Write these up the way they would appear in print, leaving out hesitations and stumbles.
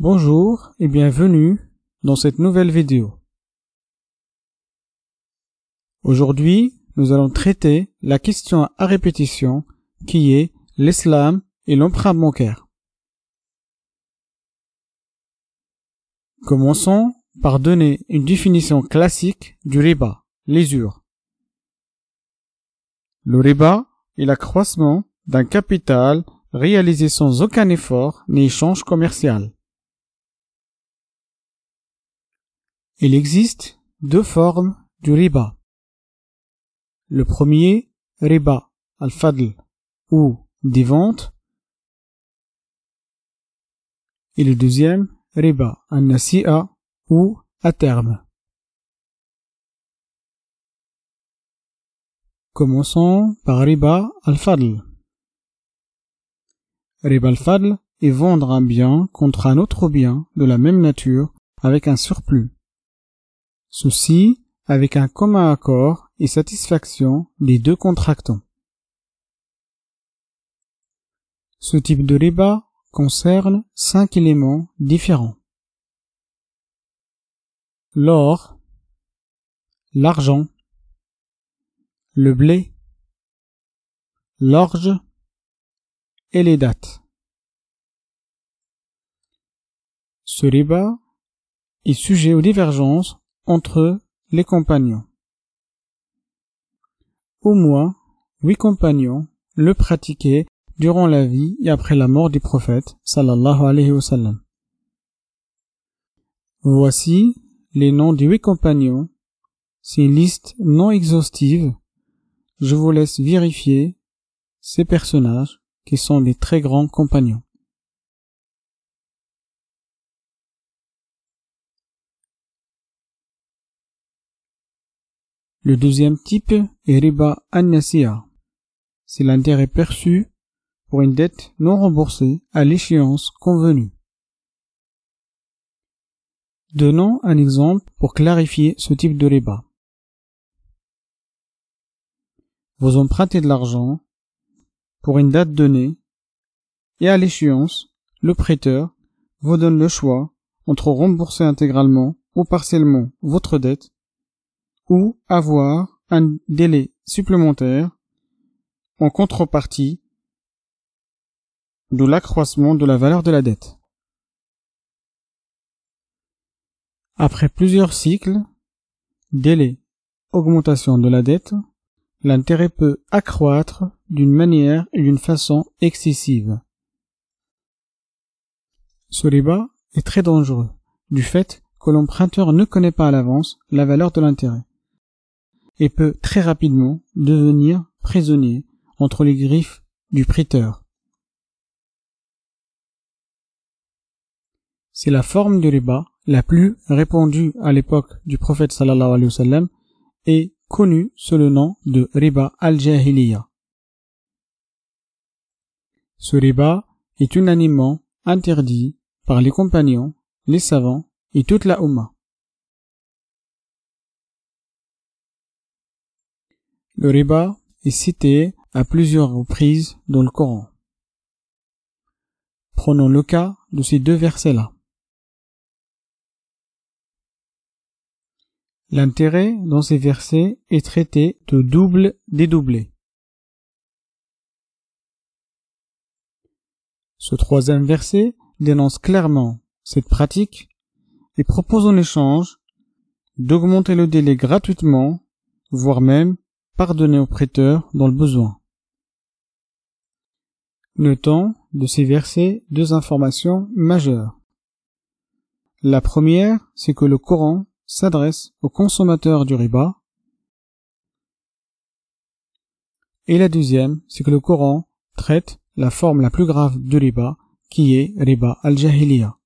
Bonjour et bienvenue dans cette nouvelle vidéo. Aujourd'hui, nous allons traiter la question à répétition qui est l'islam et l'emprunt bancaire. Commençons par donner une définition classique du riba, l'usure. Le riba est l'accroissement d'un capital réalisé sans aucun effort ni échange commercial. Il existe deux formes du riba. Le premier, riba al-fadl ou des ventes, et le deuxième, riba al-nasi'a ou à terme. Commençons par riba al-fadl. Riba al-fadl est vendre un bien contre un autre bien de la même nature avec un surplus. Ceci avec un commun accord et satisfaction des deux contractants. Ce type de riba concerne 5 éléments différents. L'or, l'argent, le blé, l'orge et les dattes. Ce riba est sujet aux divergences entre les compagnons. Au moins 8 compagnons le pratiquaient durant la vie et après la mort du prophète sallallahu alayhi wa sallam. Voici les noms des 8 compagnons. C'est une liste non exhaustive. Je vous laisse vérifier ces personnages qui sont des très grands compagnons. Le deuxième type est riba an-nasi'a. C'est l'intérêt perçu pour une dette non remboursée à l'échéance convenue. Donnons un exemple pour clarifier ce type de riba. Vous empruntez de l'argent pour une date donnée et à l'échéance, le prêteur vous donne le choix entre rembourser intégralement ou partiellement votre dette ou avoir un délai supplémentaire en contrepartie de l'accroissement de la valeur de la dette. Après plusieurs cycles, délai, augmentation de la dette, l'intérêt peut accroître d'une manière et d'une façon excessive. Ce riba est très dangereux du fait que l'emprunteur ne connaît pas à l'avance la valeur de l'intérêt et peut très rapidement devenir prisonnier entre les griffes du prêteur. C'est la forme du riba la plus répandue à l'époque du prophète sallallahu alayhi wa sallam et connue sous le nom de riba al-jahiliya. Ce riba est unanimement interdit par les compagnons, les savants et toute la Ummah. Le riba est cité à plusieurs reprises dans le Coran. Prenons le cas de ces deux versets-là. L'intérêt dans ces versets est traité de double dédoublé. Ce troisième verset dénonce clairement cette pratique et propose en échange d'augmenter le délai gratuitement, voire même pardonner au prêteur dans le besoin. Notons de ces versets deux informations majeures. La première, c'est que le Coran s'adresse aux consommateurs du riba. Et la deuxième, c'est que le Coran traite la forme la plus grave du riba, qui est riba al-jahiliya.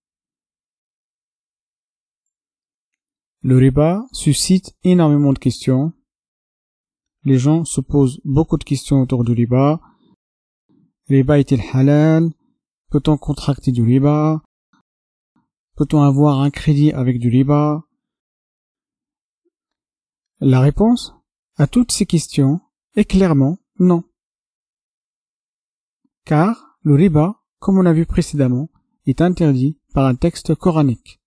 Le riba suscite énormément de questions. Les gens se posent beaucoup de questions autour du riba. Riba est-il halal? Peut-on contracter du riba? Peut-on avoir un crédit avec du riba? La réponse à toutes ces questions est clairement non. Car le riba, comme on a vu précédemment, est interdit par un texte coranique.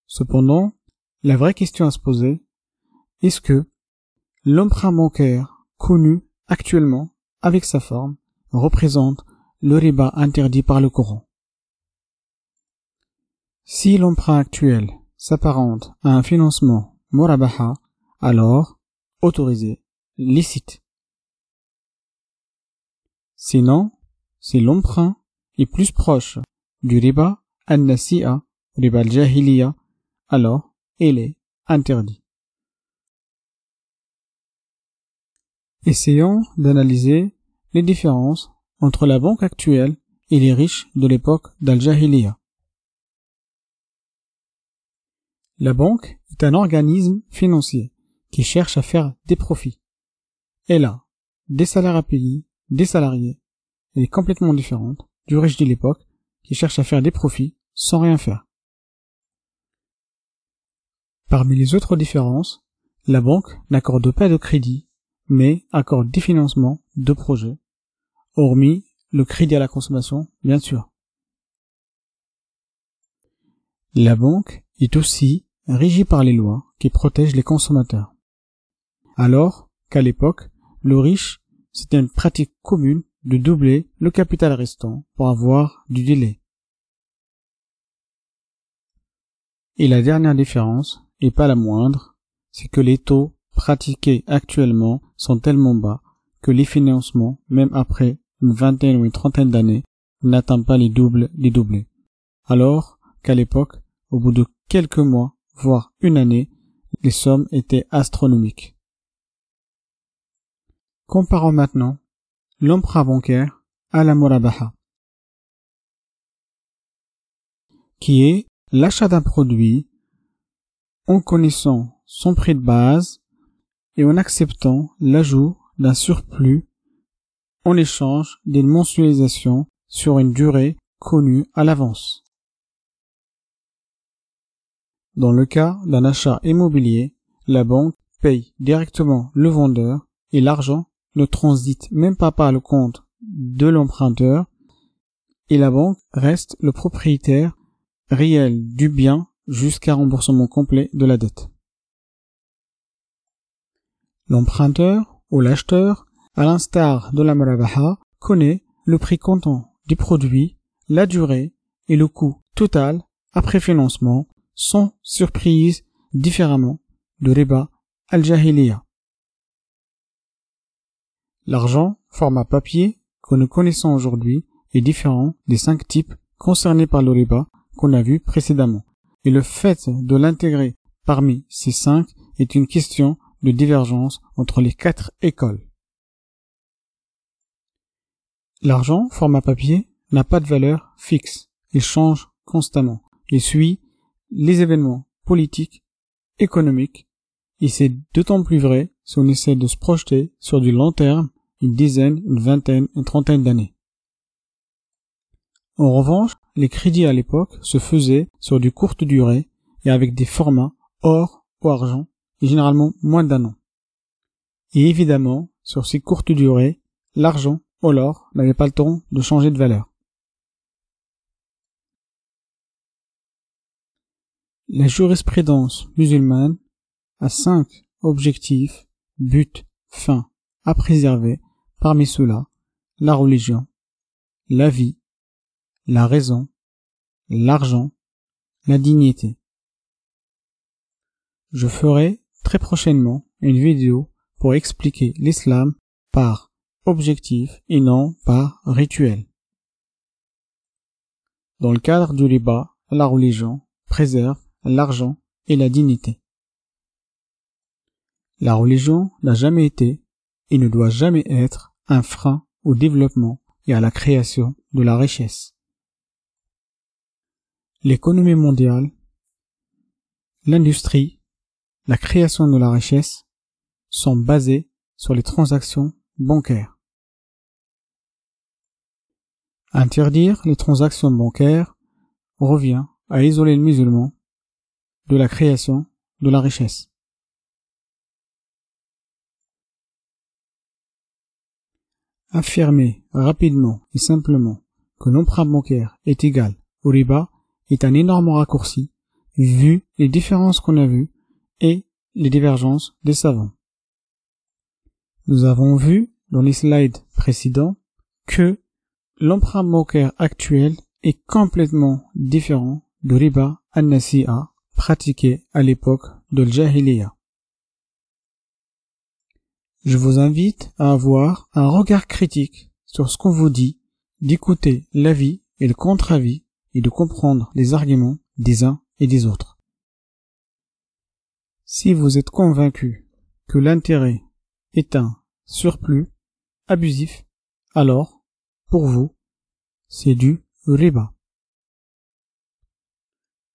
Cependant, la vraie question à se poser, est-ce que l'emprunt bancaire connu actuellement avec sa forme représente le riba interdit par le Coran? Si l'emprunt actuel s'apparente à un financement murabaha, alors autorisé, licite. Sinon, si l'emprunt est plus proche du riba al-nasi'a, riba al-jahiliya, alors il est interdit. Essayons d'analyser les différences entre la banque actuelle et les riches de l'époque d'Al-Jahiliya. La banque est un organisme financier qui cherche à faire des profits. Elle a des salaires à payer, des salariés. Elle est complètement différente du riche de l'époque qui cherche à faire des profits sans rien faire. Parmi les autres différences, la banque n'accorde pas de crédit, mais accorde des financements de projets, hormis le crédit à la consommation, bien sûr. La banque est aussi régie par les lois qui protègent les consommateurs. Alors qu'à l'époque, le riche, c'était une pratique commune de doubler le capital restant pour avoir du délai. Et la dernière différence, et pas la moindre, c'est que les taux pratiqués actuellement sont tellement bas que les financements, même après une vingtaine ou une trentaine d'années, n'atteignent pas les doubles des doublés. Alors qu'à l'époque, au bout de quelques mois, voire une année, les sommes étaient astronomiques. Comparons maintenant l'emprunt bancaire à la murabaha, qui est l'achat d'un produit en connaissant son prix de base et en acceptant l'ajout d'un surplus en échange d'une mensualisation sur une durée connue à l'avance. Dans le cas d'un achat immobilier, la banque paye directement le vendeur et l'argent ne transite même pas par le compte de l'emprunteur et la banque reste le propriétaire réel du bien jusqu'à remboursement complet de la dette. L'emprunteur ou l'acheteur, à l'instar de la murabaha, connaît le prix comptant du produit, la durée et le coût total après financement sans surprise différemment de riba al-jahiliya. L'argent, format papier, que nous connaissons aujourd'hui est différent des 5 types concernés par le riba qu'on a vu précédemment. Et le fait de l'intégrer parmi ces 5 est une question de divergence entre les 4 écoles. L'argent, format papier, n'a pas de valeur fixe. Il change constamment. Il suit les événements politiques, économiques, et c'est d'autant plus vrai si on essaie de se projeter sur du long terme, une dizaine, une vingtaine, une trentaine d'années. En revanche, les crédits à l'époque se faisaient sur du courte durée et avec des formats or ou argent et généralement moins d'un an. Et évidemment, sur ces courtes durées, l'argent ou l'or n'avait pas le temps de changer de valeur. La jurisprudence musulmane a 5 objectifs, buts, fins à préserver, parmi ceux-là, la religion, la vie, la raison, l'argent, la dignité. Je ferai très prochainement une vidéo pour expliquer l'islam par objectif et non par rituel. Dans le cadre du riba, la religion préserve l'argent et la dignité. La religion n'a jamais été et ne doit jamais être un frein au développement et à la création de la richesse. L'économie mondiale, l'industrie, la création de la richesse sont basées sur les transactions bancaires. Interdire les transactions bancaires revient à isoler le musulman de la création de la richesse. Affirmer rapidement et simplement que l'emprunt bancaire est égal au riba est un énorme raccourci, vu les différences qu'on a vues et les divergences des savants. Nous avons vu dans les slides précédents que l'emprunt bancaire actuel est complètement différent du riba an-nasi'a pratiqué à l'époque de l'Jahiliya. Je vous invite à avoir un regard critique sur ce qu'on vous dit, d'écouter l'avis et le contre-avis et de comprendre les arguments des uns et des autres. Si vous êtes convaincu que l'intérêt est un surplus abusif, alors, pour vous, c'est du riba.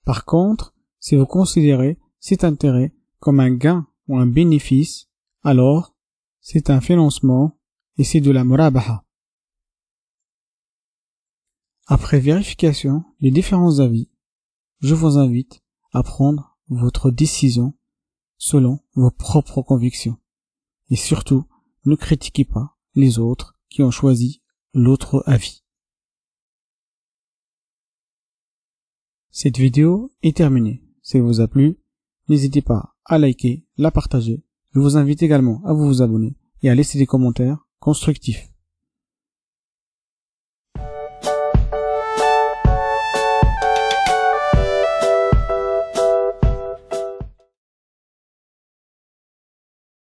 Par contre, si vous considérez cet intérêt comme un gain ou un bénéfice, alors c'est un financement et c'est de la murabaha. Après vérification des différents avis, je vous invite à prendre votre décision selon vos propres convictions. Et surtout, ne critiquez pas les autres qui ont choisi l'autre avis. Cette vidéo est terminée. Si elle vous a plu, n'hésitez pas à liker, la partager. Je vous invite également à vous abonner et à laisser des commentaires constructifs.